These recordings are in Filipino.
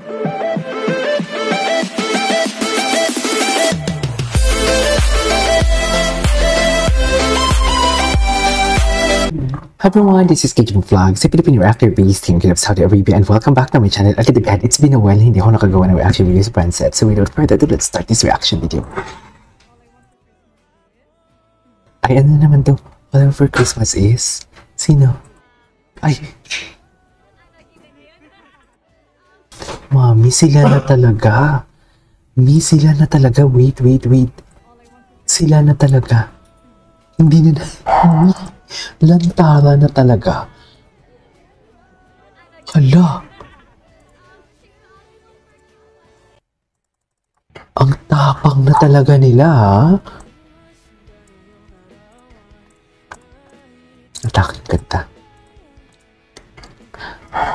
Hi everyone, this is KJ Vlogs, a Filipino reactor based team of Saudi Arabia, and welcome back to my channel. Agad-agad, it's been a while hindi ako nakagawa ng reaction video sa Friendset, so without further ado, let's start this reaction video. Ay, ano naman to? Whatever Christmas is? Sino? Ay! Mami, sila na talaga. Sila na talaga. Wait. Sila na talaga. Hindi na lantara na talaga. Hala. Ang tapang na talaga nila, ha? Ang taking ganda.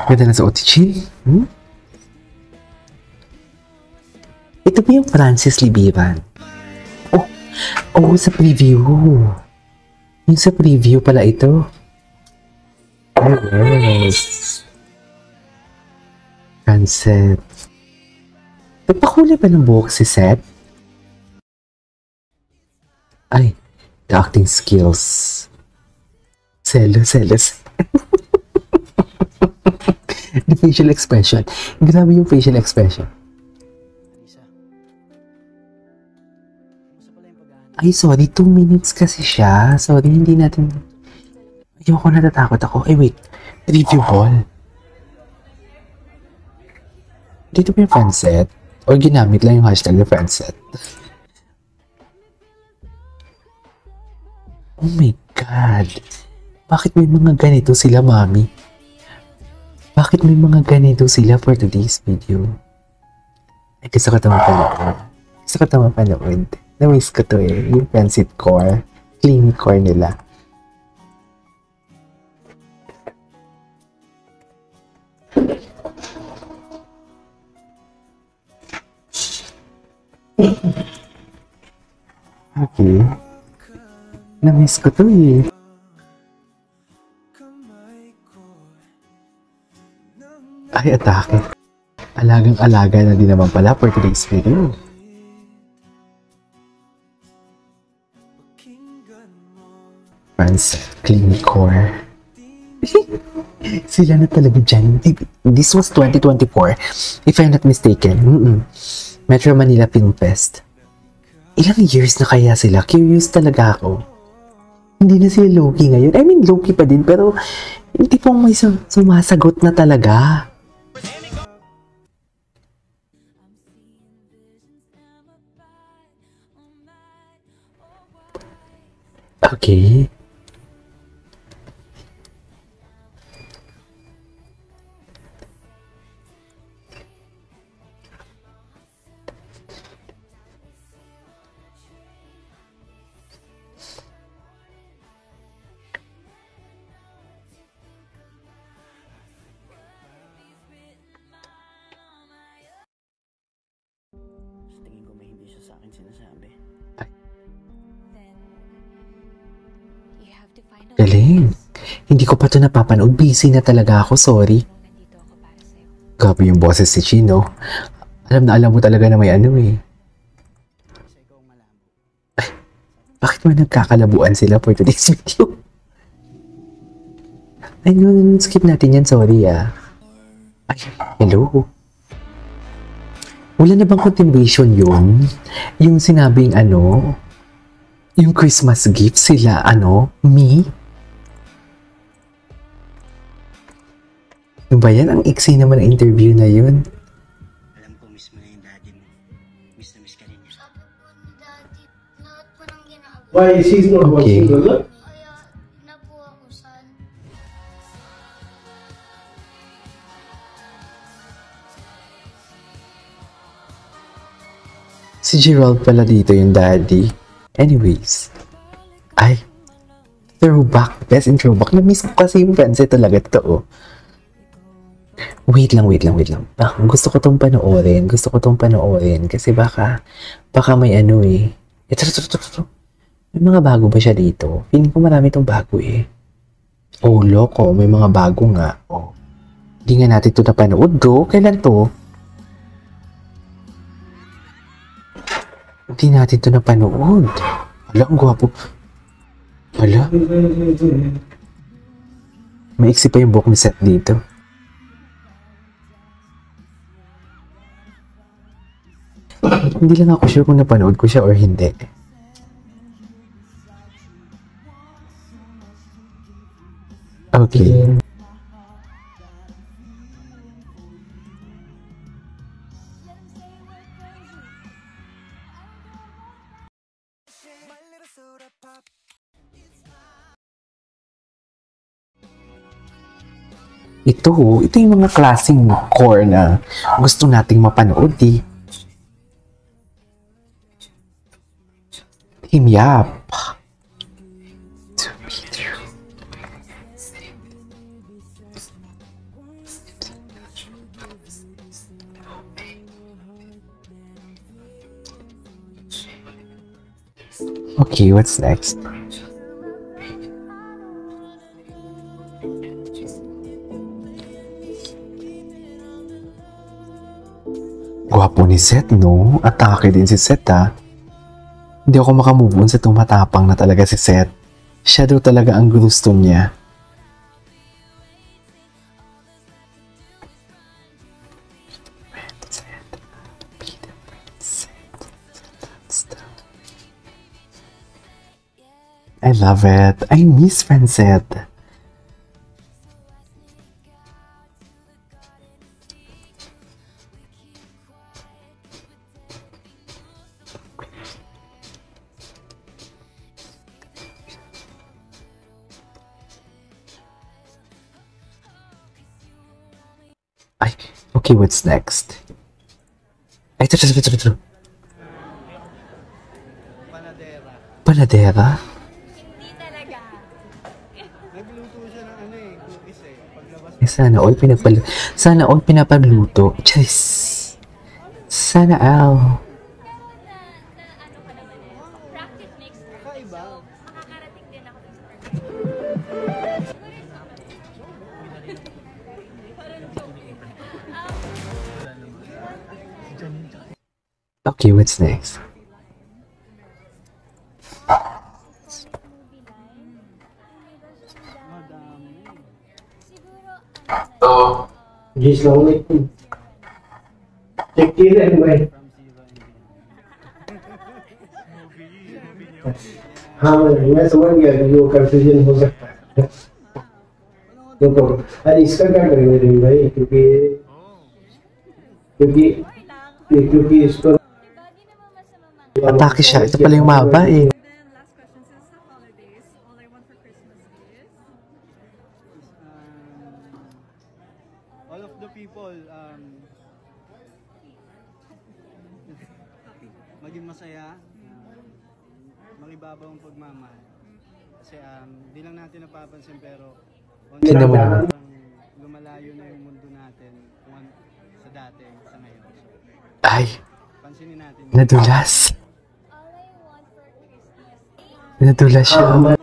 Ganda na sa Otichin. Ito ba yung Francis Libiran? Oh, sa preview. Yung sa preview pala ito. Yes. Friendset. Nagpakulay ba ng buhok si Seth? Ay, the acting skills. Selos. The facial expression. Grabe yung facial expression. Ay, sorry. 2 minutes kasi siya. Sorry, hindi natin... Ayoko, natatakot ako. Ay, wait. Preview ball. Dito ba yung Friendset? O ginamit lang yung hashtag na Friendset? Oh my God. Bakit may mga ganito sila, Mami? Bakit may mga ganito sila for today's video? Ay, gusto ko ito mapanood. Na-miss ko to eh. Yung Friendset core. Clean core nila. Okay. Na-miss ko to eh. Ay, atake. Alagang-alaga na din naman pala for today's video. Friendset, clean core. Sila na talaga dyan. This was 2024, if I'm not mistaken. Metro Manila Film Fest. Ilang years na kaya sila? Curious talaga ako. Hindi na sila low-key ngayon. I mean, low-key pa din, pero hindi pong may sumasagot na talaga. Okay. Tingin ko may hindi siya sa akin sinasabi. Galing. Hindi ko pa ito napapanood. Busy na talaga ako. Sorry. Grabe yung boses si Chino. Alam mo talaga na may ano eh. Ay, bakit mo nagkakalabuan sila for today's video? Ay, no, skip natin yan. Sorry ah. Ay, hello. Wala na bang continuation yun? Yung sinabing ano, yung Christmas gift sila, ano, me? Ano ba yan? Ang iksi naman ang interview na yun. Alam ko, miss mo na yung daddy mo. Miss na miss ka rin niya. Sabi po ni daddy, lahat po ng ginagawa. Why is he not watching the live? Kaya na po ako san. Si Gerald pala dito yung daddy. Anyways. Ay. Throwback. Best in throwback. Na-miss ko kasi yung Friendset talaga to. Wait lang. Gusto ko tong panoorin. Kasi baka may ano eh. Ito. May mga bago ba siya dito? Feeling ko marami tong bago eh. Oh, loko. May mga bago nga. Oh. Hindi nga natin ito napanood do. Kailan to? Hindi natin to napanood. Hala, ang gwapo. Hala. Maiksi pa yung buhok ni Seth dito. Hindi lang ako sure kung napanood ko siya or hindi. Okay. Ito yung mga klaseng core na gusto nating mapanood, eh. Team Yap. To be true. Okay, what's next? Gwapo ni Seth, no? Atake din si Seth, ha? Hindi ako makamove on sa tumatapang na talaga si Seth. Siya daw talaga ang gusto niya. I love it. I miss Francette. Ay, okay, what's next? Ay, ito. Panadera? Hindi talaga. Nagluto siya ng ano eh, cookies eh. Paglabas Eh, sana all pinapagluto. Charis. Sana all. Ano ka naman eh. Practice makes perfect. So, makakarating din ako sa perfect. Okay, what's next? Just long like check it anyway. हाँ मैं समझ गया कि वो कंफ्यूजन हो सकता है देखो आज इसका क्या करेंगे रिम भाई क्योंकि इसको Atake siya. Ito pala yung mahaba, eh. Last question, since the holidays, all I want for Christmas is all of the people maging masaya, magibabaw ang pagmamahal. Kasi di lang natin napapansin pero Tingnan mo naman. lumalayo na yung mundo natin kung sa dati, sa ngayon. Ay, Pansinin natin. nadulas. All I want for Christmas is Nadulas siya.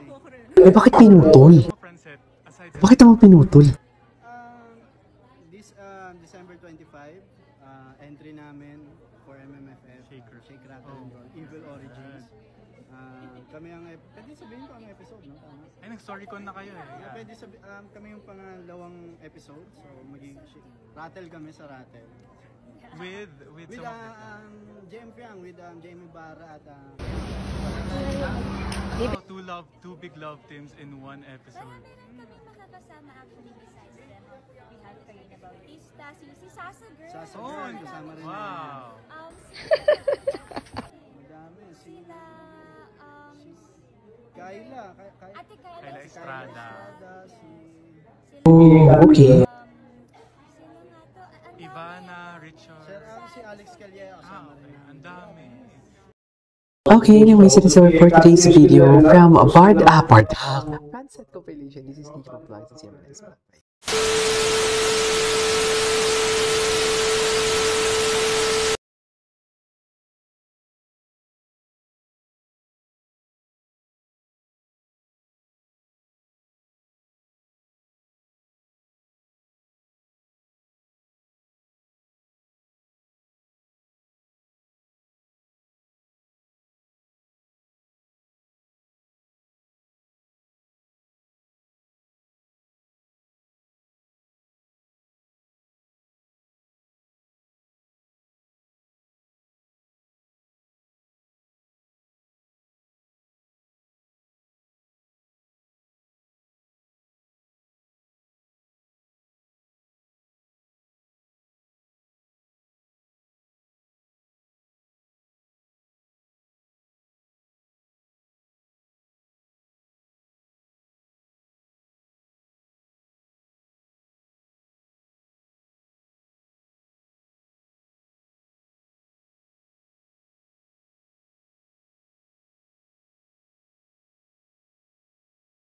Eh, bakit pinutol? Bakit naman pinutol? This December 25, entry namin for MMFF, Shake Rattle and Roll, Evil Origins. Kami ang, pwede sabihin ko ang episode, no? Tama? Ay, nag-storycon na kayo eh. Pwede sabihin, kami yung pangalawang episode, so rattle kami sa Rattle. With With some of the... JM Fiang, with Jamie Barra at two big love teams in one episode. kami makakasama actually besides them. We have Karina Bautista, si Sasa Girl. Sasa Oh, Girl, kasama rin wow. Madami, Sila, Kayla, Ate Kayla Kayla Estrada. Oh, okay. Sino nga to? Ang Ivana, Richard. si Alex Calleja, kasama rin. Okay. Ang dami. Okay, anyways, it is all for today's video from Bard Francette compilation. This is Nico Vlogs. See you on the next one. Bye.